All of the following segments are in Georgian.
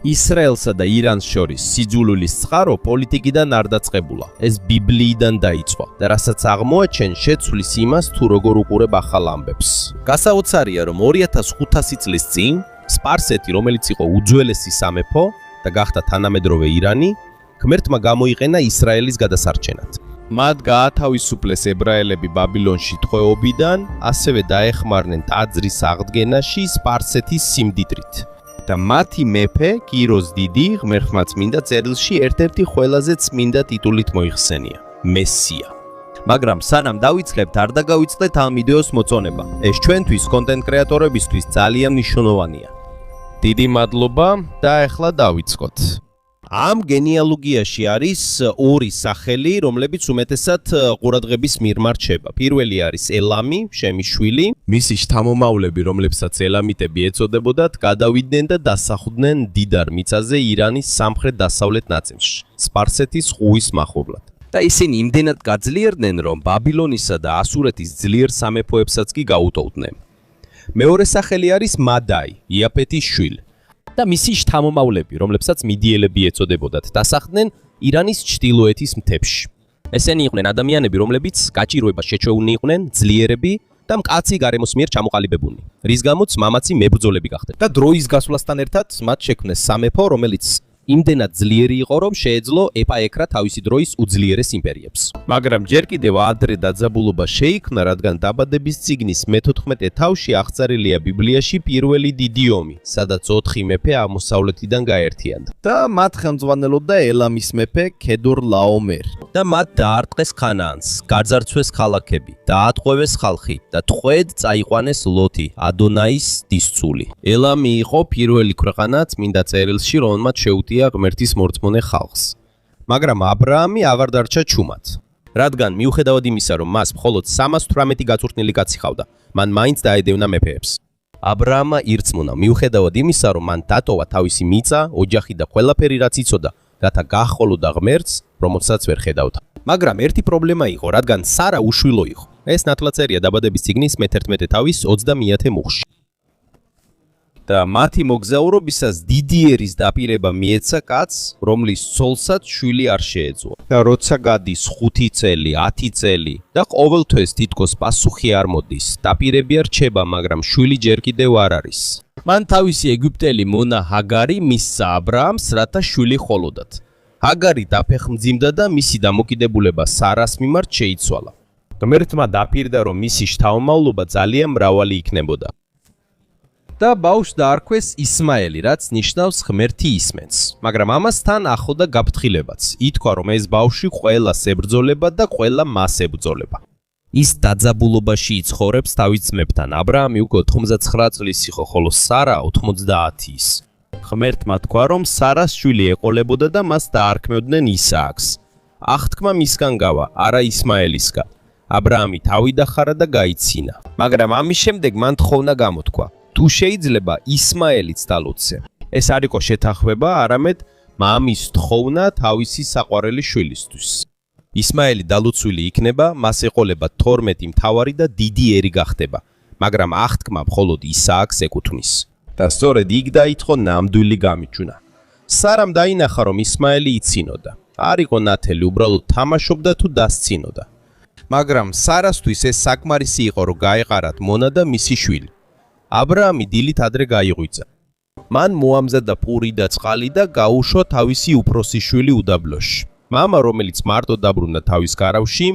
ისრაელსა და ირანს შორის სიძულვილის წყარო პოლიტიკიდან არ დაწყებულა. ეს ბიბლიიდან დაიწყო და რასაც აღმოაჩენ შეცვლის იმას თუ როგორ უყურებ ახალ ამბებს. გასაოცარია რომ 2500 წლის წინ სპარსეთი, რომელიც იყო უძველესი სამეფო და გახდა თანამედროვე ირანი, ღმერთმა გამოიყენა ისრაელის გადასარჩენად. მათ გაათავისუფლეს ებრაელები ბაბილონში თყვეობიდან, ასევე დაეხმარნენ ტაძრის აღდგენაში სპარსეთის სიმდიდრით. და მათი მეფე კიროს დიდი ღმერთმა წმინდა წერილში ერთ-ერთი ყველაზე წმინდა ტიტულით მოიხსენია მესია. მაგრამ სანამ დავიწყებთ, არ დაგავიწყდეთ ამ ვიდეოს მოწონება. ეს ჩვენთვის კონტენტ კრეატორებისთვის ძალიან მნიშვნელოვანია. დიდი მადლობა და ახლა დავიწყოთ. ამ გენეალოგიაში არის ორი სახელი, რომლებიც უმეტესად ყურადღების მიღმართ შეება. პირველი არის ელამი, შემი შვილი. მისი შთამომავლები, რომლებსაც ელამიტები ეწოდებოდათ, გადავიდნენ და დასახლდნენ დიდარ მიწაზე ირანის სამხრეთ-დასავლეთ ნაწილში, სპარსეთის ყურის მახლობლად. და ისინი იმდენად გაძლიერდნენ, რომ ბაბილონისა და ასურეთის ძლიერ სამეფოებსაც კი გაუტოვდნენ. მეორე სახელი არის მადაი, იაფეთის შვილი. და მისი შთამომავლები, რომლებსაც მიდიელები ეწოდებოდათ, დასახლდნენ ირანის ჩრდილოეთის მთებში. ესენი იყვნენ ადამიანები, რომლებიც გაჭირვებას შეჩვეულნი იყვნენ, ძლიერები და მკაცი გარემოს მიერ ჩამოყალიბებულნი, რის გამოც მამაცი მებრძოლები გახდნენ. და დროის გასვლასთან ერთად მათ შექმნეს სამეფო, რომელიც იმდენად ძლიერი იყო, რომ შეეძლო ეპაექრა თავისი დროის უძლიერეს იმპერიებს. მაგრამ ჯერ კიდევ ადრე დაძაბულობა შეიქმნა, რადგან დაბადების წიგნის მე-14 თავში აღწერილია ბიბლიაში პირველი დიდი ომი, სადაც 4 მეფე აღმოსავლეთიდან გაერთიანდა. და მათ ხელმძღვანელობდა ელამის მეფე ქედორლაომერი. და მათ დაარტყეს ხანაანს, გაძარცვეს ქალაქები, დაატყვევეს ხალხი და თყვედ წაიყვანეს ლოთი, ადონაის დისწული. ელამი იყო პირველი ქვეყანა წმინდა წერილში, რომელმაც შეუტია ღმერთის მორწმუნე ხალხს. მაგრამ აბრაამი აღარ დარჩა ჩუმად. რადგან მიუხედავად იმისა, რომ მას მხოლოდ 318 გაწვრთნილი კაცი ჰყავდა, მან მაინც დაედევნა მეფეებს. აბრაამმა ირწმუნა, მიუხედავად იმისა, რომ მან დატოვა თავისი მიწა, ოჯახი და ყველაფერი, რაც იცოდა, რათა გაჰყოლოდა ღმერთს, რომელსაც ვერ ხედავდა. მაგრამ ერთი პრობლემა იყო, რადგან სარა უშვილო იყო. ეს ნათლად წერია დაბადების წიგნის მე-11 თავის 20-ე მუხში. და მათი მოგზაურობისას დიდიერის დაპირება მიეცა კაცს, რომლის ცოლსაც შვილი არ შეეძლო. და როცა გადის 5 წელი, 10 წელი და ყოველთვის თითქოს პასუხი არ მოდის, დაპირები არ რჩება, მაგრამ შვილი ჯერ კიდევ არ არის. მან თავისი ეგვიპტელი მონა ჰაგარი მისცა აბრაამს, რათა შვილი ჰყოლოდათ. ჰაგარი დაფეხმძიმდა და მისი დამოკიდებულება სარას მიმართ შეიცვალა. ღმერთმა დაპირდა, რომ მისი შთამომავლობა ძალიან მრავალი იქნებოდა. და ბავშვს დაარქვეს ისმაელი, რაც ნიშნავს ღმერთი ისმენს. მაგრამ ამასთან ახლდა გაფრთხილებაც. ითქვა, რომ ეს ბავშვი ყველას ებრძოლება და ყველა მას ებრძოლება. ის დაძაბულობაში იცხოვრებს თავის ძმებთან. აბრაამი უკვე 99 წლის იყო, ხოლო სარა 90-ის. ღმერთმა თქვა, რომ სარას შვილი ეყოლებოდა და მას დაარქმევდნენ ისააკს. აღთქმა მისგან გავა, არა ისმაელისგან. აბრაამი თავი დახარა და გაიცინა. მაგრამ ამის შემდეგ მან თხოვნა გამოთქვა. თუ შეიძლება ისმაელიც დალოცე. ეს არ იყო შეთანხმება, არამედ მამის თხოვნა თავისი საყვარელი შვილისთვის. ისმაელი დალოცვილი იქნება, მას ეყოლება 12 მთავარი და დიდი ერი გახდება, მაგრამ აღთქმა მხოლოდ ისააკს ეკუთვნის. და სწორედ იქ დაიწყო ნამდვილი გამიჩუნა. სარამ დაინახა, რომ ისმაელი იცინოდა. არ იყო ნათელი, უბრალოდ თამაშობდა თუ დასცინოდა. მაგრამ სარასთვის ეს საკმარისი იყო, რომ გაეყარათ მონა და მისი შვილი. აბრაამი დილით ადრე გაიღვიძა. მან მოამზადა პური და წყალი და გაუშვა თავისი უფროსი შვილი უდაბლოში. მამა, რომელიც მარტო დაბრუნდა თავის გარავში,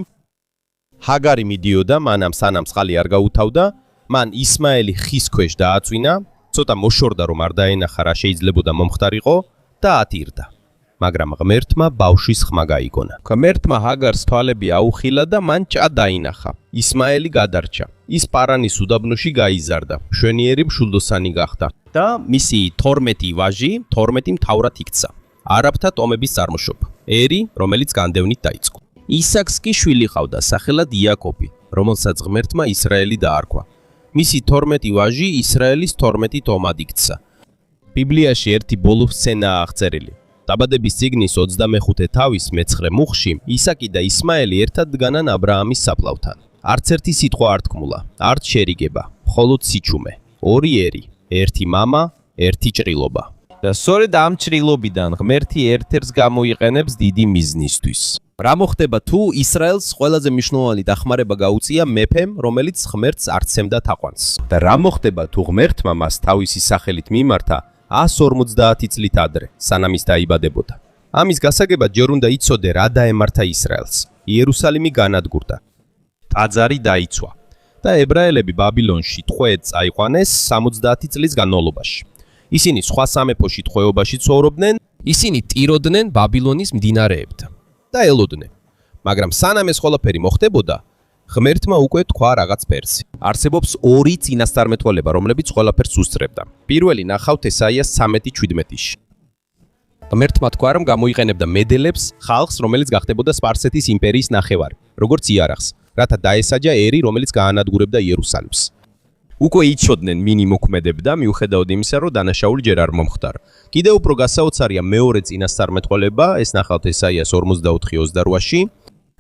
ჰაგარი მიდიოდა, მანამ სანამ წყალი არ გაუთავდა, მან ისმაელი ხის ქვეშ დააწვინა, ცოტა მოშორდა, რომ არ დაენახა რა შეიძლებოდა მომხდარიყო და ატირდა. მაგრამ ღმერთმა ბავშვის ხმა გაიგონა. ღმერთმა ჰაგარს თვალები აუხილა და მან ჭა დაინახა. ისმაელი გადარჩა. ის პარანის უდაბნოში გაიზარდა. მშვენიერი მშვილდოსანი გახდა და მისი 12 ვაჟი 12 მთავრად იქცა. არაბთა ტომების წარმოშობა. ერი, რომელიც განდევნით დაიწყო. ისაკს კი შვილი ყავდა, სახელად იაკობი, რომელსაც ღმერთმა ისრაელი დაარქვა. მისი 12 ვაჟი ისრაელის 12 ტომად იქცა. ბიბლიაში ერთი ბოლო სცენაა აღწერილი. დაბადების წიგნის 25 თავის მე-9 მუხში ისაკი და ისმაელი ერთად დგანან აბრაამის საფლავთან. არც ერთი სიტყვა არ თქმულა, არც შერიგება, მხოლოდ სიჩუმე. ორი ერი, ერთი მამა, ერთი ჭრილობა. და სწორედ ამ ჭრილობიდან ღმერთი ერთ-ერთს გამოიყენებს დიდი მიზნისთვის. რა მოხდება თუ ისრაელს ყველაზე მნიშვნელოვანი დახმარება გაუწია მეფემ, რომელიც ღმერთს არცემდა თაყვანს? და რა მოხდება თუ ღმერთმა მას თავისი სახელით მიმართა 150 წლით ადრე, სანამ ის დაიბადებოდა? ამის გასაგებად ჯერ უნდა იცოდე რა დაემართა ისრაელს. იერუსალიმი განადგურდა. ტაძარი დაიცვა და ებრაელები ბაბილონში ტყვედ წაიყვანეს 70 წლის განმავლობაში. ისინი სხვა სამეფოში ტყვეობაში ცხოვრობდნენ, ისინი ტიროდნენ ბაბილონის მდინარეებთან და ელოდნენ. მაგრამ სანამ ეს ყველაფერი მოხდებოდა, ღმერთმა უკვე თქვა რაღაც ფერსი. არსებობს ორი წინასწარმეტყველება, რომლებიც ყველაფერს უსწრებდა. პირველი ნახავთ ესაიას 13:17-ში. ღმერთმა თქვა, რომ გამოიყენებდა მედელებს, ხალხს, რომელიც გახდებოდა სპარსეთის იმპერიის ნახევარი, როგორც იარაღს, რათა დაესაჯა ერი, რომელიც გაანადგურებდა იერუსალიმს. უკვე იცოდნენ მინი მოქმედებდა, მიუხედავად იმისა, რომ დანაშაული ჯერ არ მომხდარა. კიდევ უფრო გასაოცარია მეორე წინასწარმეტყველება, ეს ნახავთ ესაიას 44:28-ში.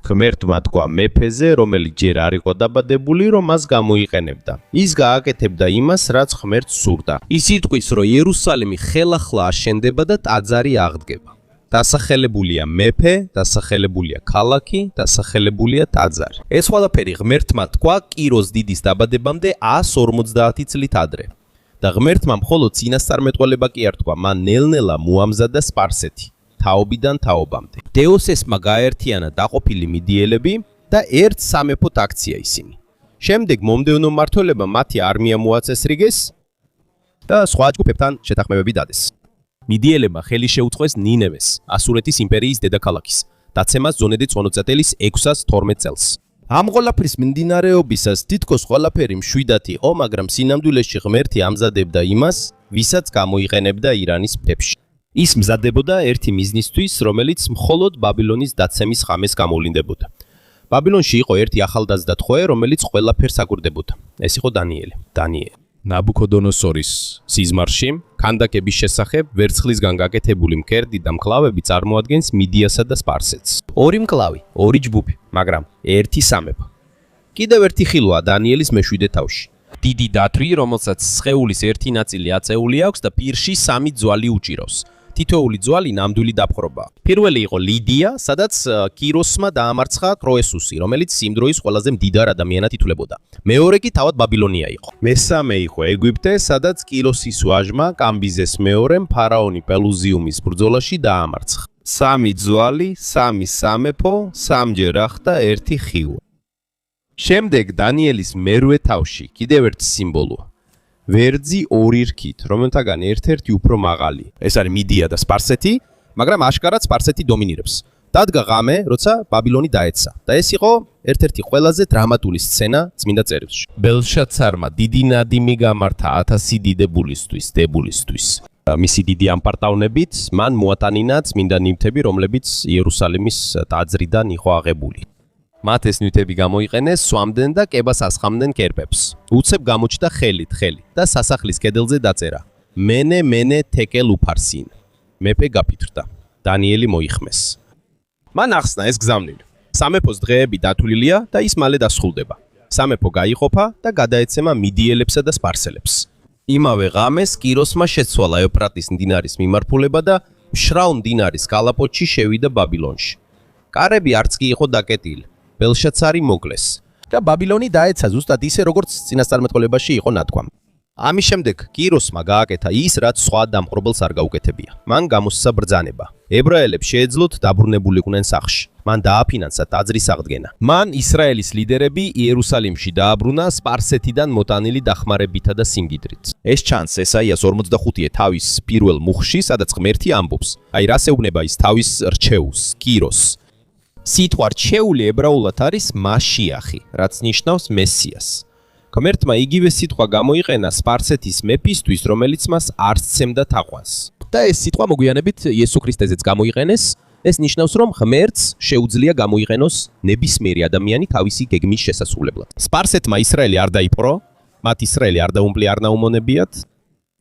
ღმერთმა თქვა მეფეზე, რომელიც ჯერ არ იყო დაბადებული, რომ მას გამოიყენებდა. ის გააკეთებდა იმას, რაც ღმერთს სურდა. ის იტყვის, რომ იერუსალიმი ხელახლა აშენდება და ტაძარი აღდგება. დასახელებულია მეფე, დასახელებულია ქალაქი, დასახელებულია ტაძარი. ეს ყველაფერი ღმერთმა თქვა კიროს დიდის დაბადებამდე 150 წლით ადრე. და ღმერთმა მხოლოდ წინასწარმეტყველება კი არ თქვა, მან ნელ-ნელა მოამზადა სპარსეთი, თაობიდან თაობამდე. დეოსესმა გააერთიანა დაყოფილი მიდიელები და ერთ სამეფოდ აქცია ისინი. შემდეგ მომდევნო მმართველებმა მათი არმია მოაწესრიგეს და სხვა ჯგუფებთან შეთანხმებები დადეს. მიდიელებმა ხელი შეუწყეს ნინევეს, ასურეთის იმპერიის დედაქალაქის, დაცემას ზონედი წონოწატელის 612 წელს. ამ ყველაფრის მიმდინარეობისას თითქოს ყველაფერი მშვიდად იყო, მაგრამ სინამდვილეში ღმერთი ამზადებდა იმას, ვისაც გამოიყენებდა ირანის მთებში. ის მზადებოდა ერთი მიზნისთვის, რომელიც მხოლოდ ბაბილონის დაცემის ხამეს გამოვლინდებოდა. ბაბილონში იყო ერთი ახალდაზრდა ტყვე, რომელიც ყველაფერს აგვირდებოდა. ეს იყო დანიელი. ნაბუქოდონოსორის სიზმარში ქანდაკების შესახებ ვერცხლისგან გაკეთებული მკერდი და მკლავები წარმოადგენს მიდიასა და სპარსეთს. ორი მკლავი, ორი ჯგუფი, მაგრამ ერთი სამეფო. კიდევ ერთი ხილვაა დანიელის მე-7 თავში. დიდი დათვი, რომელსაც სხეულის ერთი ნაწილი აწეული აქვს და პირში 3 ძვალი უჭირავს. თითოეული ძვალი ნამდვილი დაპყრობაა. პირველი იყო ლიდია, სადაც კიროსმა დაამარცხა კროესუსი, რომელიც იმ დროის ყველაზე მდიდარ ადამიანად ითვლებოდა. მეორე კი თავად ბაბილონია იყო. მესამე იყო ეგვიპტე, სადაც კიროსის ვაჟმა კამბიზეს მეორემ ფარაონი პელუზიუმის ბრძოლაში დაამარცხა. 3 ძვალი, 3 სამეფო, 3ჯერ ახდა ერთი ხილვა. შემდეგ დანიელის მერვე თავში კიდევ ერთ სიმბოლოა. ვერძი ორი რქით, რომელთაგან ერთ-ერთი უფრო მაღალი. ეს არის მიდია და სპარსეთი, მაგრამ აშკარად სპარსეთი დომინირებს. დადგა ღამე, როცა ბაბილონი დაეცა და ეს იყო ერთ-ერთი ყველაზე დრამატული სცენა წმინდა წერილში. ბელშაცარმა დიდი ნადიმი გამართა 1000 დებულისთვის. მისი დიდი ამპარტავნებით მან მოატანინა წმინდა ნივთები, რომლებიც იერუსალიმის ტაძრიდან იყო აღებული. მათ ეს ნივთები გამოიყენეს, სვამდნენ და კებას ასხამდნენ კერპებს. უცებ გამოჩნდა ხელი და სასახლის კედელზე დაწერა: მენე თეკელ უფარსინ. მეფე გაფითრდა. დანიელი მოიხმეს. მან ახსნა ეს გზავნილი. სამეფოს დღეები დათვლილია და ის მალე დასრულდება. სამეფო გაიყოფა და გადაეცემა მიდიელებსა და სპარსელებს. იმავე ღამეს კიროსმა შეცვალა ევრატის მდინარის მიმართულება და მშრალ მდინარის კალაპოტში შევიდა ბაბილონში. კარები არც კი იყო დაკეტილი. ბელშაცარი მოკლეს და ბაბილონი დაეცა ზუსტად ისე, როგორც წინასწარმეტყველებაში იყო ნათქვამი. ამის შემდეგ კიროსმა გააკეთა ის, რაც სხვა დამპყრობელს არ გაუკეთებია. მან გამოსცა ბრძანება. ებრაელებს შეეძლოთ დაბრუნებულიყვნენ სახლში. მან დააფინანსა ტაძრის აღდგენა. მან ისრაელის ლიდერები იერუსალიმში დააბრუნა სპარსეთიდან მოტანილი დახმარებითა და სიმდიდრით. ეს ჩანს ესაიას 45 თავის პირველ მუხში, სადაც ღმერთი ამბობს: აი რას ეუბნება ის თავის რჩეულს, კიროს. სიტყვა რჩეული ებრაულად არის მაშიახი, რაც ნიშნავს მესიას. ღმერთმა იგივე სიტყვა გამოიყენა სპარსეთის მეფისთვის, რომელიც მას არ სცემდა თაყვანს. და ეს სიტყვა მოგვიანებით იესო ქრისტეზეც გამოიყენეს. ეს ნიშნავს, რომ ღმერთს შეუძლია გამოიყენოს ნებისმიერი ადამიანი თავისი გეგმის შესასრულებლად. სპარსეთმა ისრაელი არ დაიპყრო, მათ ისრაელი არ დაუმპლი არ ნაუმონებიათ,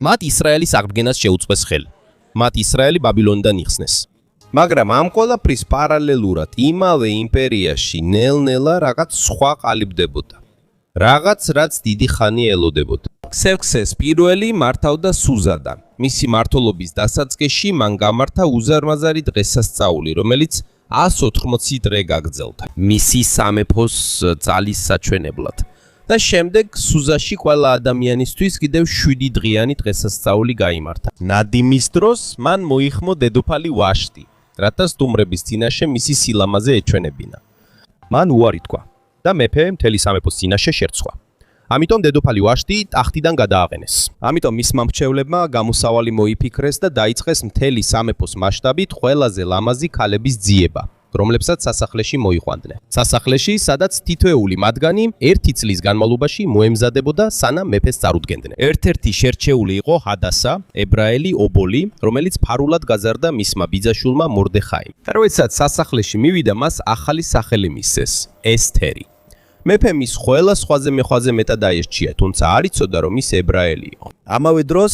მათ ისრაელის აღდგენას შეუწყეს ხელი. მათ ისრაელი ბაბილონიდან იხსნეს. მაგრამ ამ ყველაფრის პარალელურად იმავე იმპერიაში ნელ-ნელა რაღაც სხვა ყალიბდებოდა. რაღაც, რაც დიდი ხანი ელოდებოდა. ქსერქსეს პირველი მართავდა სუზადან. მისი მმართველობის დასაწყისში მან გამართა უზარმაზარი დღესასწაული, რომელიც 180 დღე გაგრძელდა. მისი სამეფოს ძალის საჩვენებლად. და შემდეგ სუზაში ყველა ადამიანისთვის კიდევ 7 დღიანი დღესასწაული გაიმართა. ნადიმის დროს მან მოიხმო დედოფალი ვაშტი, რათა სტუმრების წინაშე მისი სილამაზე ეჩვენებინა. მან უარი თქვა და მეფე მთელი სამეფოს წინაშე შერცხვა. ამიტომ დედოფალი ვაშტი ტახტიდან გადააყენეს. ამიტომ მისმა მრჩევლებმა გამოსავალი მოიფიქრეს და დაიწყეს მთელი სამეფოს მასშტაბით ყველაზე ლამაზი ქალების ძიება, რომლებსაც სასახლეში მოიყვანდნენ. სასახლეში, სადაც თითოეული მათგანი 1 წლის განმავლობაში მოემზადებოდა, სანამ მეფეს წარუდგენდნენ. ერთ-ერთი შერჩეული იყო ჰადასა, ებრაელი ობოლი, რომელიც ფარულად გაზარდა მისმა ბიძაშვილმა მორდეხაიმ. როდესაც სასახლეში მივიდა, მას ახალი სახელი მისცეს, ესთერი. მეფე მის ყველა სხვაზე მეტად აერჩია, თუმცა არ იცოდა, რომ ის ებრაელი იყო. ამავე დროს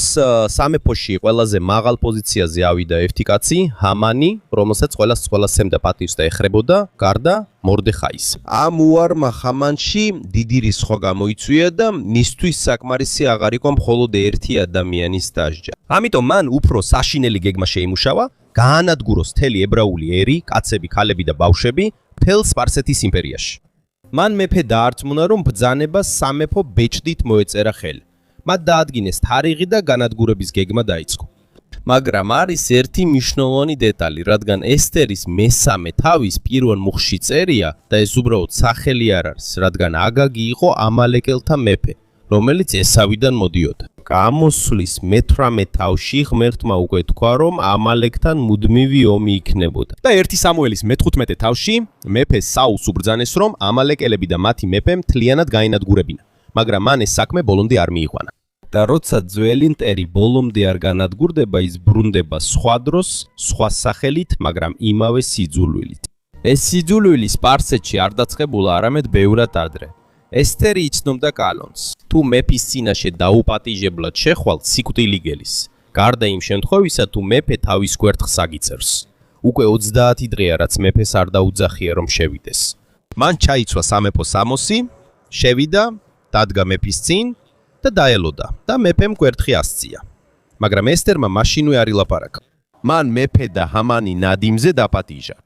სამეფოში ყველაზე მაღალ პოზიციაზე ავიდა ერთი კაცი, ჰამანი, რომელსაც ყველას სცემდა პატივს და ეხრებოდა, გარდა მორდეხაის. ამ უარმა ჰამანში დიდი რისხვა გამოიწვია და მისთვის საკმარისი აღარ იყო მხოლოდ ერთი ადამიანის დასჯა. ამიტომ მან უფრო საშინელი გეგმა შეიმუშავა, გაანადგუროს მთელი ებრაული ერი, კაცები, ქალები და ბავშვები მთელ სპარსეთის იმპერიაში. მან მეფე დაარწმუნა, რომ ბრძანება სამეფო ბეჭდით მოეწერა ხელი. მათ დაადგინეს თარიღი და განადგურების გეგმა დაიწყო. მაგრამ არის ერთი მნიშვნელოვანი დეტალი, რადგან ესტერის მესამე თავის პირველ მუხში წერია და ეს უბრალოდ სახელი არ არის, რადგან აგაგი იყო ამალეკელთა მეფე, რომელიც ესავიდან მოდიოდა. გამოსვლის მე-18 თავში ღმერთმა უკვე თქვა, რომ ამალეკთან მუდმივი ომი იქნებოდა. და 1 სამუელის მე-15 თავში მეფე საულს უბრძანეს, რომ ამალეკელები და მათი მეფე მთლიანად გაენადგურებინა, მაგრამ მან ეს საქმე ბოლომდე არ მიიყვანა. და როცა ძველი მტერი ბოლომდე არ განადგურდება, ის ბრუნდება სხვა დროს, სხვა სახელით, მაგრამ იმავე სიძულვილით. ეს სიძულვილი სპარსეთში არ დაწყებულა არამედ ბევრად ადრე. ესტერი იცნობდა კანონს. თუ მეფის წინაშე დაუპატიჟებლად შეხვალ, სიკვდილი გელის. გარდა იმ შემთხვევისა, თუ მეფე თავის გვერდს აგიწერს. უკვე 30 დღეა, რაც მეფეს არ დაუძახია, რომ შევიდეს. მან ჩაიცვა სამეფო სამოსი, შევიდა, დადგა მეფის წინ და დაელოდა და მეფემ გვერდხი ასწია. მაგრამ ესტერმა მაშინვე არ ილაპარაკა. მან მეფე და ჰამანი ნადიმზე დაპატიჟა.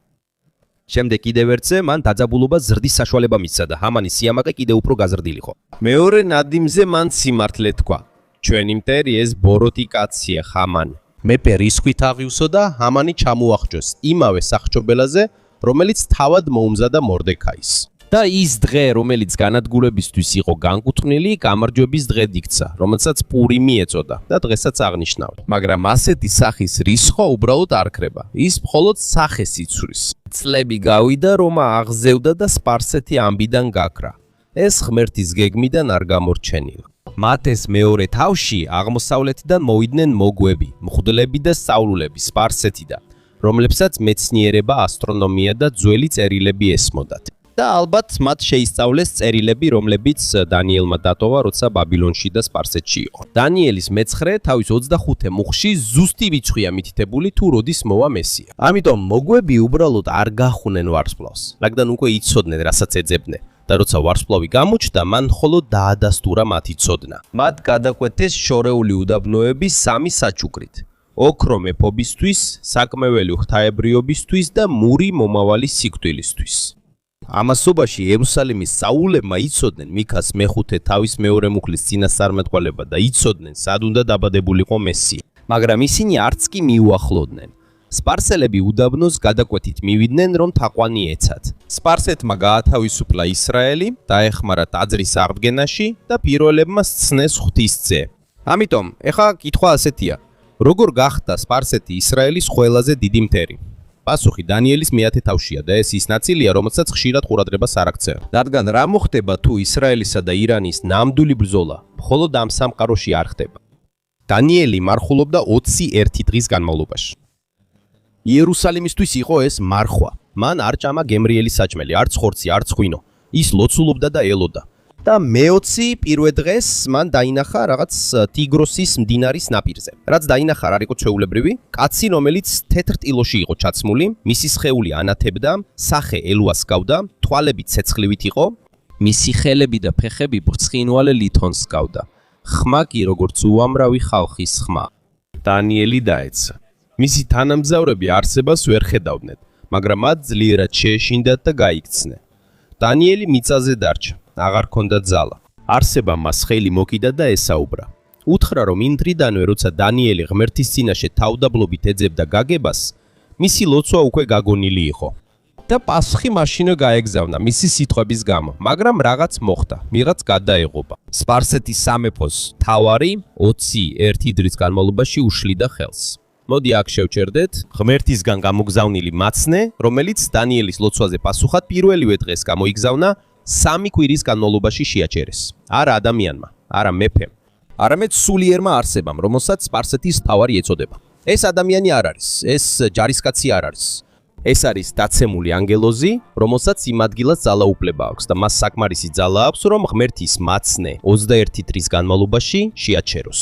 შემდეგ კიდევ ერთზე მან დაძაბულობა ზრდის საშუალება მისცა და ჰამანის სიამაყე კიდევ უფრო გაზრდილიყო. მეორე ნადიმზე მან სიმართლე თქვა. ჩვენი მტერი ეს ბოროტი კაცია, ჰამანი. მეფე რისხვით აღივსო და ჰამანი ჩამოახჯოს იმავე სახჭობელაზე, რომელიც თავად მოუმზადა მორდექაის. და ის დღე, რომელიც განადგურებისთვის იყო განკუთვნილი, გამარჯვების დღედ იქცა, რომელსაც პურიმი ეწოდა და დღესაც აღნიშნავდა. მაგრამ ასეთი სახის რისხვა უბრალოდ არ ქრება. ის მხოლოდ სახეს იცვრის. წლები გავიდა, რომა აღზევდა და სპარსეთი ამბიდან გაქრა. ეს ღმერთის გეგმიდან არ გამორჩენილა. მათ ეს მეორე თავში აღმოსავლეთიდან მოვიდნენ მოგვები, მღვდლები და სწავლულები სპარსეთიდან, რომლებსაც მეცნიერება, ასტრონომია და ძველი წერილები ესმოდათ. და ალბათ მათ შეისწავლეს წერილები, რომლებიც დანიელმა დატოვა, როცა ბაბილონში და სპარსეთში იყო. დანიელის მე-9 თავის 25 მუხში ზუსტი რიცხვია მითითებული, თუ როდის მოვა მესია. ამიტომ მოგვები უბრალოდ არ გახვნენ ვარსკვლავს, რადგან უკვე იცოდნენ, რასაც ეძებდნენ. და როცა ვარსკვლავი გამოჩნდა, მან მხოლოდ დაადასტურა მათი ცოდნა. მათ გადაკვეთეს შორეული უდაბნოები 3 საჩუქრით. ოქრო მეფობისთვის, საკმეველი ღვთაებრიობისთვის და მური მომავალი სიკვდილისთვის. ამასობაში იერუსალიმის საულებმა იცოდნენ მიქას მე-5 თავის მეორე მუხლის წინასწარმეტყველება და იცოდნენ, სად უნდა დაბადებულიყო მესია. მაგრამ ისინი არც კი მიუახლოვდნენ. სპარსელები უდაბნოს გადაკვეთით მივიდნენ, რომ თაყვანი ეცათ. სპარსეთმა გაათავისუფლა ისრაელი, დაეხმარა ტაძრის აღდგენაში და პირველებმა სცნეს ღვთისძე. ამიტომ, ეხლა კითხვა ასეთია: როგორ გახდა სპარსეთი ისრაელის ყველაზე დიდი მტერი? პასუხი დანიელის მე-10 თავშია და ეს ის ნაწილია, რომელსაც ხშირად ყურადღებას არ აქცევენ. რადგან რა მოხდება თუ ისრაელისა და ირანის ნამდვილი ბრძოლა მხოლოდ ამ სამყაროში არ ხდება? დანიელი მარხულობდა 21 დღის განმავლობაში. იერუსალიმისთვის იყო ეს მარხვა. მან არ ჭამა გემრიელის საჭმელი, არც ხორცი, არც ღვინო. ის ლოცულობდა და ელოდა. და მე-20 პირველ დღეს მან დაინახა რაღაც ტიგროსის მდინარის ნაპირზე. რაც დაინახა არ იყო ჩვეულებრივი, კაცი, რომელიც თეთრ ტილოში იყო ჩაცმული, მისი სხეული ანათებდა, სახე ელვას გავდა, თვალები ცეცხლივით იყო, მისი ხელები და ფეხები ბრწყინვალე ლითონს გავდა. ხმა კი როგორც უამრავი ხალხის ხმა. დანიელი დაეცა. მისი თანამგზავრები არსებას ვერ ხედავდნენ, მაგრამ მათ ძლიერად შეეშინდათ და გაიქცნენ. დანიელი მიწაზე დარჩა, აღარ ჰქონდა ძალა. არსებამ მას ხელი მოკიდა და ესაუბრა. უთხრა, რომ იმ დრიდანვე, როცა დანიელი ღმერთის წინაშე თავდაბლობით ეძებდა გაგებას, მისი ლოცვა უკვე გაგონილი იყო. და პასუხი მაშინვე გაეგზავნა მისი სიტყვების გამო, მაგრამ რაღაც მოხდა, მიღაც გადაეღობა. სპარსეთის სამეფოს მთავარი 21 დღის განმავლობაში უშლიდა ხელს. მოდი აქ შევჩერდეთ ღმერთისგან გამოგზავნილი მაცნე, რომელიც დანიელის ლოცვაზე პასუხად პირველივე დღეს გამოიგზავნა 3 კვირის განმავლობაში შეაჩერეს. არა ადამიანმა, არა მეფემ, არამედ სულიერმა არსებამ, რომელსაც სპარსეთის მთავარი ეწოდება. ეს ადამიანი არ არის, ეს ჯარისკაცი არ არის. ეს არის დაცემული ანგელოზი, რომელსაც იმ ადგილას ძალაუფლება აქვს და მას საკმარისი ძალა აქვს, რომ ღმერთის მაცნე 21 დღის განმავლობაში შეაჩეროს.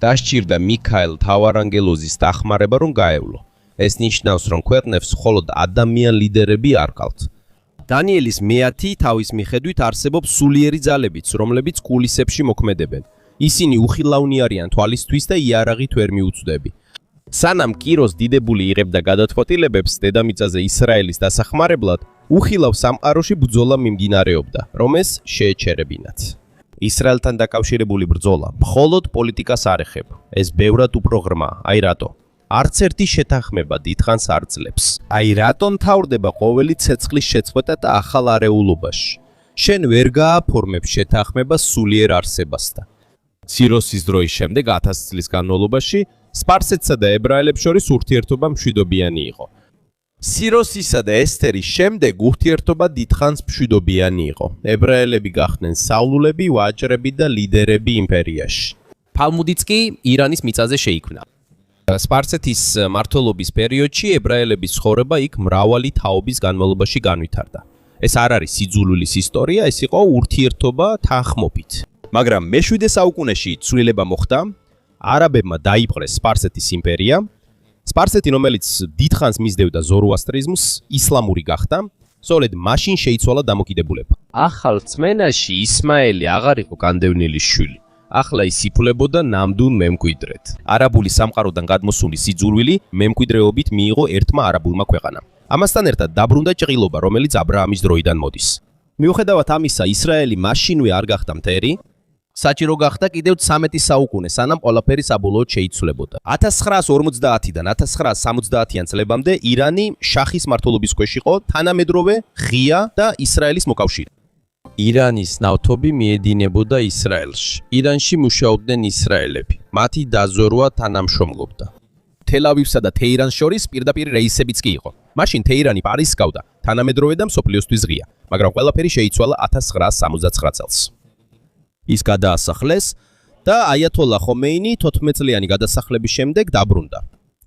დასჭირდა მიქაელ თავარანგელოზის დახმარება, რომ გაევლო. ეს ნიშნავს, რომ ქვეყნებს მხოლოდ ადამიან ლიდერები არ ყავთ. დანიელის მეათი თავის მიხედვით არსებობს სულიერი ძალებიც, რომლებიც კულისებში მოქმედებენ. ისინი უხილავნი არიან თვალისთვის და იარაღით ვერ მიუწვდები. სანამ კიროს დიდებული იღებდა გადაწყვეტილებებს დედამიწაზე ისრაელის დასახმარებლად, უხილავ სამყაროში ბრძოლა მიმდინარეობდა, რომ ეს შეეჩერებინათ. ისრაელთან დაკავშირებული ბრძოლა მხოლოდ პოლიტიკას არ ეხება. ეს ბევრად უფრო ღრმა, აი რატო? არც ერთი შეთანხმება დიდხანს არ ძლებს. აი რატო მთავრდება ყოველი ცეცხლის შეწყვეტა და ახალ არეულობაში? შენ ვერ გააფორმებ შეთანხმებას სულიერ არსებასთან. ციროსის დროის შემდეგ 1000 წლის განმავლობაში სპარსეთსა და ებრაელებს შორის ურთიერთობა მშვიდობიანი იყო. სიროსისა და ესთერის შემდეგ ურთიერთობა დიდხანს მშვიდობიანი იყო. ებრაელები გახდნენ საულულები, ვაჭრები და ლიდერები იმპერიაში. თალმუდიც კი ირანის მიწაზე შეიქმნა. სპარსეთის მმართველობის პერიოდში ებრაელების ცხოვრება იქ მრავალი თაობის განმავლობაში განვითარდა. ეს არ არის სიძულვილის ისტორია, ეს იყო ურთიერთობა თანხმობით. მაგრამ მე-7 საუკუნეში ცვლილება მოხდა. არაბებმა დაიპყრეს სპარსეთის იმპერია. სპარსეთი, რომელიც დიდხანს მისდევდა ზოროასტრიზმს, ისლამური გახდა. სწორედ მაშინ შეიცვალა დამოკიდებულება. ახალ რწმენაში ისმაელი აღარ იყო განდევნილი შვილი. ახლა ის იფულებოდა ნამდვილ მემკვიდრედ. არაბული სამყაროდან გადმოსული სიძულვილი მემკვიდრეობით მიიღო ერთმა არაბულმა ქვეყანამ. ამასთან ერთად დაბრუნდა ჭრილობა, რომელიც აბრაამის დროიდან მოდის. მიუხედავად ამისა, ისრაელი მაშინვე არ გახდა მტერი. საჭირო გახდა კიდევ 13 საუკუნე, სანამ ყველაფერი საბოლოოდ შეიცვლებოდა. 1950-დან 1970-იან წლებამდე ირანი შახის მმართველობის ქვეშ იყო, თანამედროვე ღია და ისრაელის მოკავშირე. ირანის ნავთობი მიედინებოდა ისრაელში. ირანში მუშაობდნენ ისრაელები. მათი დაზორვა თანამშრომლობდა. თელ-ავივსა და თეირანს შორის პირდაპირ რეისებიც კი იყო. მაშინ თეირანი პარიზსკავდა, თანამედროვე და მსოფლიოსთვის ღია, მაგრამ ყველაფერი შეიცვალა 1979 წელს. ის გადაასახლეს და აიათოლა ხომეინი 14 წლიანი გადასახლების შემდეგ დაბრუნდა.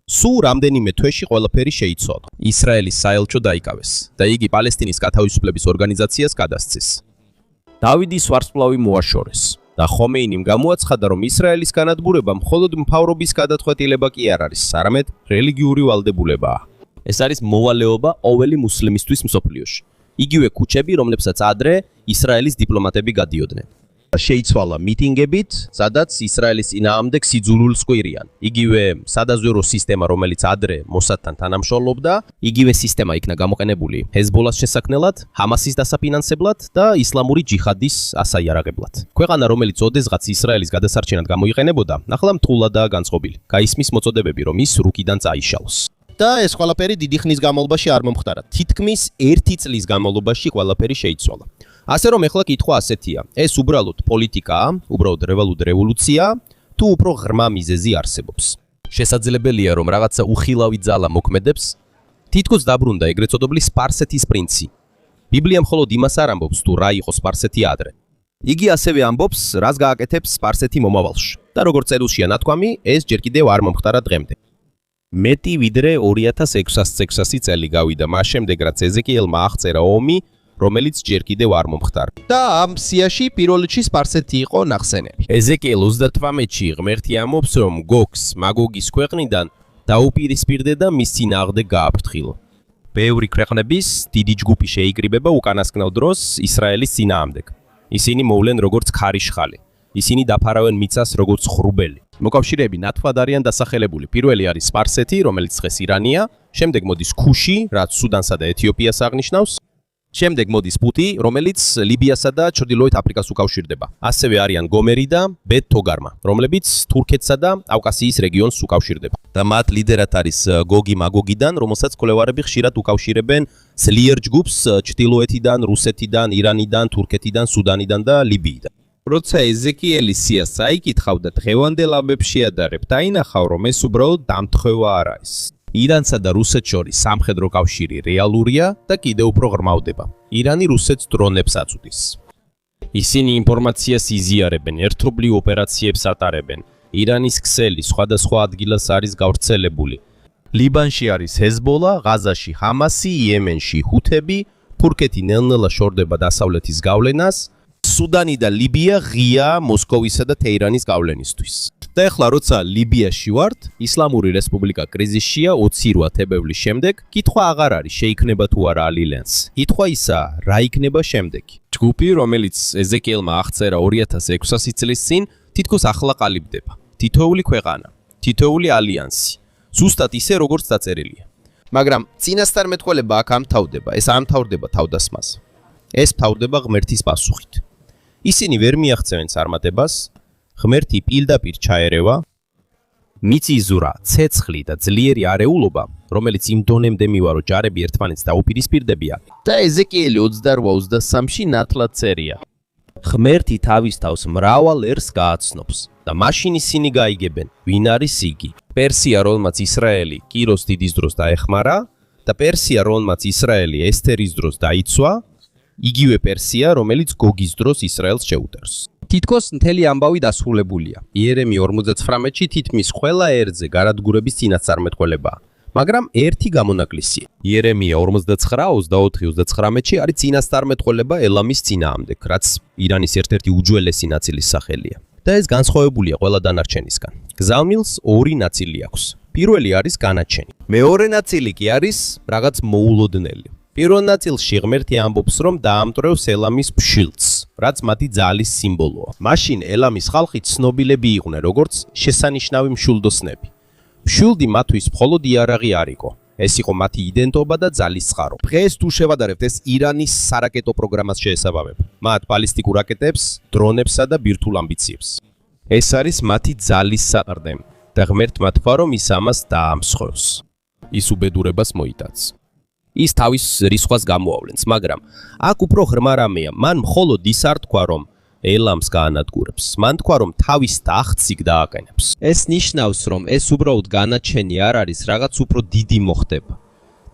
სულ რამდენიმე თვეში ყველაფერი შეიცვალა. ისრაელის საელჩო დაიკავეს და იგი პალესტინის გათავისუფლების ორგანიზაციას გადასცეს. დავიდის ვარსკვლავი მოაშორეს და ხომეინიმ გამოაცხადა, რომ ისრაელის განადგურება მხოლოდ მთავრობის გადაწყვეტილება კი არ არის, არამედ რელიგიური ვალდებულებაა. ეს არის მოვალეობა ყოველი მუსლიმისთვის მსოფლიოში. იგივე ქუჩები, რომლებსაც ადრე ისრაელის დიპლომატები გადიოდნენ. შეიცვალა მიტინგებით, სადაც ისრაელის წინააღმდეგ სიძულვილს ყვირიან. იგივე სადაზვერო სისტემა, რომელიც ადრე მოსადთან თანამშრომლობდა, იგივე სისტემა იქნა გამოყენებული ჰეზბოლას შესაქმნელად, ჰამასის დასაფინანსებლად და ისლამური ჯიჰადის ასაიარაღებლად. ქვეყანა, რომელიც ოდესღაც ისრაელის გადასარჩენად გამოიყენებოდა, ახლა მტყულადაა განწყობილი. გაისმის მოწოდებები, რომ ის რუკიდან წაიშალოს. და ეს ყველაფერი დიდი ხნის განმავლობაში არ მომხდარა. თითქმის 1 წლის განმავლობაში ყველაფერი შეიცვალა. ასე რომ ეხლა კითხვა ასეთია, ეს უბრალოდ პოლიტიკაა, უბრალოდ რევოლუციაა, თუ უფრო ღრმა მიზეზი არსებობს. შესაძლებელია, რომ რაღაცა უხილავი ძალა მოქმედებს, თითქოს დაბრუნდა ეგრეთ წოდებული სპარსეთის პრინცი. ბიბლია მხოლოდ იმას არ ამბობს, თუ რა იყო სპარსეთი ადრე. იგი ასევე ამბობს, რას გააკეთებს სპარსეთი მომავალში. და როგორც წერილშია ნათქვამი, ეს ჯერ კიდევ არ მომხდარა დღემდე. მეტი ვიდრე 2600 წელი გავიდა მას შემდეგ, რაც ეზეკიელმა აღწერა ომი, რომელიც ჯერ კიდევ არ მომხდარა. და ამ სიაში პირველ რიგში სპარსეთი იყო ნახსენები. ეზეკიელ 38-ში ღმერთი ამბობს, რომ გოგს, მაგოგის ქვეყნიდან დაუპირისპირდე და მის წინააღმდეგ გააფრთხილო. ბევრი ქვეყნების დიდი ჯგუფი შეიკრიბება უკანასკნელ დროს ისრაელის წინააღმდეგ. ისინი მოვლენ როგორც ქარიშხალი. ისინი დაფარავენ მიწას როგორც ხრუბელი. მოკავშირეები ნათლად არიან დასახელებული. პირველი არის სპარსეთი, რომელიც დღეს ირანია, შემდეგ მოდის ქუში, რაც სუდანსა და ეთიოპიას აღნიშნავს. შემდეგ მოდის პუტი, რომელიც ლიბიასა და ჩრდილოეთ აფრიკას უკავშირდება. ასევე არიან გომერი და ბეთ-თოგარმა, რომლებიც თურქეთსა და კავკასიის რეგიონს უკავშირდება. და მათ ლიდერად არის გოგი მაგოგიდან, რომელსაც კვლევარები ხშირად უკავშირებენ ძლიერ ჯგუფს ჩრდილოეთიდან, რუსეთიდან, ირანიდან, თურქეთიდან, სუდანიდან და ლიბიიდან. როცა ეზეკიელი სიას აიკითხავდა, დღევანდელ ამბებს შეადარებ, დაინახავ, რომ ეს უბრალოდ დამთხევა არ არის. ირანსა და რუსეთს შორის სამხედრო კავშირი რეალურია და კიდევ უფრო ღრმავდება. ირანი რუსეთს დრონებს აწვდის. ისინი ინფორმაციას იზიარებენ, ერთობლივ ოპერაციებს ატარებენ. ირანის ქსელი სხვადასხვა ადგილას არის გავრცელებული. ლიბანში არის ჰეზბოლა, ღაზაში ჰამასი, იემენში ჰუთები, თურქეთი ნელ-ნელა შორდება დასავლეთის გავლენას, სუდანი და ლიბია ღია მოსკოვისა და თეირანის გავლენისთვის. და ეხლა როცა ლიბიაში ვართ, ისლამური რესპუბლიკა კრიზისშია 28 თებერვლის შემდეგ, კითხვა აღარ არის შეიქმნება თუ არა ალიანსი. კითხვა ისაა, რა იქნება შემდეგი. ჯგუფი, რომელიც ეზეკიელმა აღწერა 2600 წლის წინ, თითქოს ახლა ყალიბდება. თითოეული ქვეყანა, თითოეული ალიანსი, ზუსტად ისე როგორც დაწერილია. მაგრამ წინასწარმეტყველება აქ ამთავრდება, ეს ამთავრდება თავდასხმაზე. ეს მთავრდება ღმერთის პასუხით. ისინი ვერ მიაღწევენ წარმატებას, ღმერთი პირდაპირ ჩაერევა, მიწისძვრა, ცეცხლი და ძლიერი არეულობა, რომელიც იმ დონემდე მივა, რომ ჯარები ერთმანეთს დაუპირისპირდებიან და ეზეკიელი 28:23-ში ნათლად წერია. ღმერთი თავის თავს მრავალ ერს გააცნობს და მაშინ ისინი გაიგებენ, ვინ არის იგი. პერსია, რომელმაც ისრაელი კიროს დიდის დროს დაეხმარა და პერსია, რომელმაც ისრაელი ესთერის დროს დაიცვა, იგივე პერსია, რომელიც გოგის დროს ისრაელს შეუტევს. თითქოს მთელი ამბავი დასრულებულია. იერემი 49-ში თითქმის ყველა ერთზე გარადგურების წინასწარმეტყველებაა, მაგრამ ერთი გამონაკლისია. იერემია 49-29-ში არის წინასწარმეტყველება ელამის წინააღმდეგ, რაც ირანის ერთ-ერთი უძველესი ნაწილის სახელია. და ეს განსხვავებულია ყველა დანარჩენისგან. გზავნილს ორი ნაწილი აქვს. პირველი არის განაჩენი. მეორე ნაწილი კი არის რაღაც მოულოდნელი. პირველ ნაწილში ღმერთი ამბობს, რომ დაამტვრევს ელამის ფშილს, რაც მათი ძალის სიმბოლოა. მაშინ ელამის ხალხი ცნობილები იყვნენ, როგორც შესანიშნავი მშვილდოსნები. მშვილდი მათთვის მხოლოდ იარაღი არ იყო. ეს იყო მათი იდენტობა და ძალის წყარო. დღეს თუ შევადარებთ, ეს ირანის სარაკეტო პროგრამას შეესაბამება. მათ ბალისტიკურ რაკეტებს, დრონებსა და ბირთვულ ამბიციებს. ეს არის მათი ძალის საყრდე და ღმერთმა თქვა, რომ ის ამას დაამსხვრევს. ის უბედურებას მოიტანს. ის თავის რისხვას გამოავლენს, მაგრამ აქ უფრო ღრმა რამეა. მან მხოლოდ ის არ თქვა, რომ ელამს გაანადგურებს. მან თქვა, რომ თავის ტახტს იქ დააყენებს. ეს ნიშნავს, რომ ეს უბრალოდ განაჩენი არ არის, რაღაც უფრო დიდი მოხდება.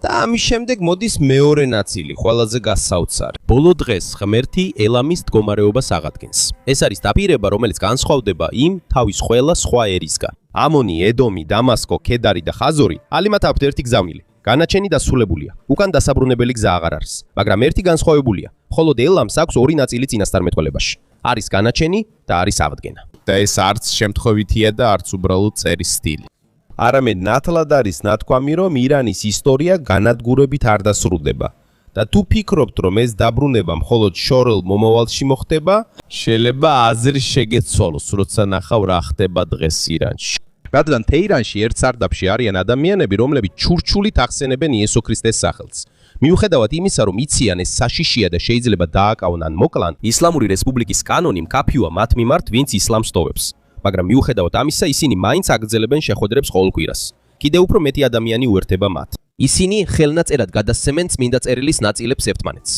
და ამის შემდეგ მოდის მეორე ნაწილი, ყველაზე გასაოცარი. ბოლო დღეს ღმერთი ელამის მდგომარეობას აღადგენს. ეს არის დაპირება, რომელიც განსხვავდება იმ თავის ყველა სხვა ერისგან. ამონი, ედომი, დამასკო, ქედარი და ხაზორი ალიმათ აქვთ ერთი გზავნილი. განაჩენი დასრულებულია. უკან დასაბრუნებელი გზა აღარ არის, მაგრამ ერთი განსხვავებულია. მხოლოდ ელამს აქვს ორი ნაწილი წინასწარმეტყველებაში. არის განაჩენი და არის აღდგენა. და ეს არც შემთხვევითია და არც უბრალოდ წერის სტილი. არამედ ნათლად არის ნათქვამი, რომ ირანის ისტორია განადგურებით არ დასრულდება. და თუ ფიქრობთ, რომ ეს დაბრუნება მხოლოდ შორეულ მომავალში მოხდება, შეიძლება აზრი შეგეცვალოს, როცა ნახავ რა ხდება დღეს ირანში. რადგან თეირანში ერთ სარდაფში არიან ადამიანები, რომლებიც ჩურჩულით ახსენებენ იესო ქრისტეს სახელს. მიუხედავად იმისა, რომ იციან ეს საშიშია და შეიძლება დააკავონ მოკლან, ისლამური რესპუბლიკის კანონი მკაფიოა მათ მიმართ, ვინც ისლამს ტოვებს. მაგრამ მიუხედავად ამისა, ისინი მაინც აგრძელებენ შეხვედრებს ყოველ კვირას. კიდევ უფრო მეტი ადამიანი უერთდება მათ. ისინი ხელნაწერად გადასცემენ წმინდა წერილის ნაწილებს ერთმანეთს.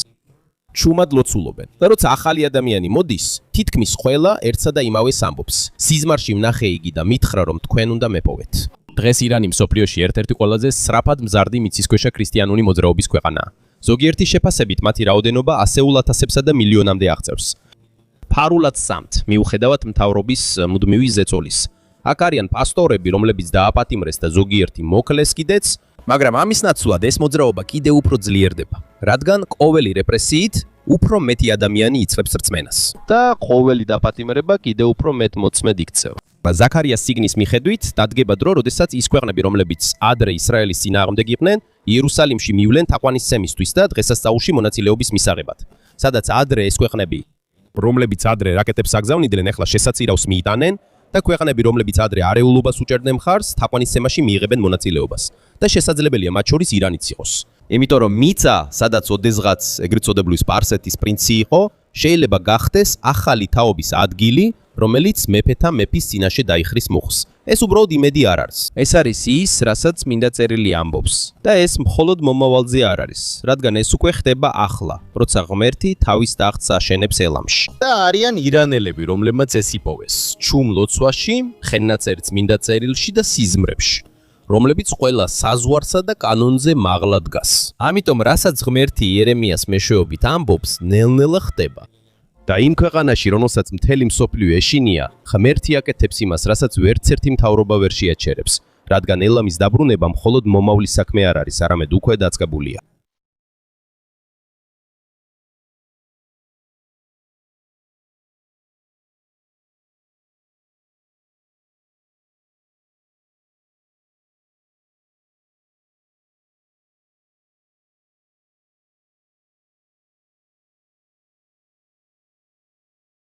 ჩუმად ლოცულობენ. და როცა ახალი ადამიანი მოდის, თითქმის ყველა ერთსა და იმავეს ამბობს. სიზმარში ვნახე იგი და მითხრა, რომ თქვენ უნდა მეპოვეთ. დღეს ირანი მსოფლიოში ერთ-ერთი ყველაზე სწრაფად მზარდი მიწისქვეშა ქრისტიანული მოძრაობის ქვეყანაა. ზოგიერთი შეფასებით მათი რაოდენობა ასეულ ათასებსა და მილიონამდე აღწევს. ფარულად სამთ, მიუხედავად მთავრობის მუდმივი ზეწოლის. აქ არიან პასტორები, რომლებიც დააპატიმრეს და ზოგიერთი მოკლეს კიდეც, მაგრამ ამის ნაცვლად ეს მოძრაობა კიდევ უფრო ძლიერდება, რადგან ყოველი რეპრესიით უფრო მეტი ადამიანი იწვევს რწმენას და ყოველი დაპატიმრება კიდევ უფრო მეტ მოწმედ იქცევა. ზაქარიას სიგნის მიხედვით დადგება დრო, როდესაც ის ქვეყნები, რომლებიც ადრე ისრაელის წინააღმდეგ იყვნენ, იერუსალიმში მივლენ თაყვანისცემისთვის და დღესასწაულში მონაწილეობის მისაღებად. სადაც ადრე ეს ქვეყნები რომლებიც ადრე რაკეტებს აგზავნიდნენ, ახლა შესაწირავს მიიტანენ და ქვეყანები, რომლებიც ადრე არეულობას უჭერდნენ მხარს, თაყვანისცემაში მიიღებენ მონაწილეობას და შესაძლებელია მათ შორის ირანიც იყოს. იმიტომ რომ მიწა, სადაც ოდესღაც ეგრეთ წოდებული სპარსეთის პრინცი იყო, შეიძლება გახდეს ახალი თაობის ადგილი, რომელიც მეფეთა მეფის წინაშე დაიხრის მუხს. ეს უბრალოდ იმედი არ არის. ეს არის ის, რასაც მინდა წერილი ამბობს. და ეს მხოლოდ მომავალზე არ არის, რადგან ეს უკვე ხდება ახლა, როცა ღმერთი თავის ტახტს აშენებს ელამში. და არიან ირანელები, რომლებმაც ეს იპოვეს ჩუმ ლოცვაში, ხელნაწერის მინდა წერილში და სიზმრებში, რომლებიც ყველა საზღვარსა და კანონზე მაღლა დგას. ამიტომ, რასაც ღმერთი იერემიას მეშვეობით ამბობს, ნელ-ნელა ხდება. და იმ ქვეყანაში, რომელსაც მთელი მსოფლიო ეშინია, ღმერთი აკეთებს იმას, რასაც ვერცერთი მთავრობა ვერ შეაჩერებს, რადგან ელამის დაბრუნება მხოლოდ მომავლის საქმე არ არის, არამედ უკვე დაწყებულია.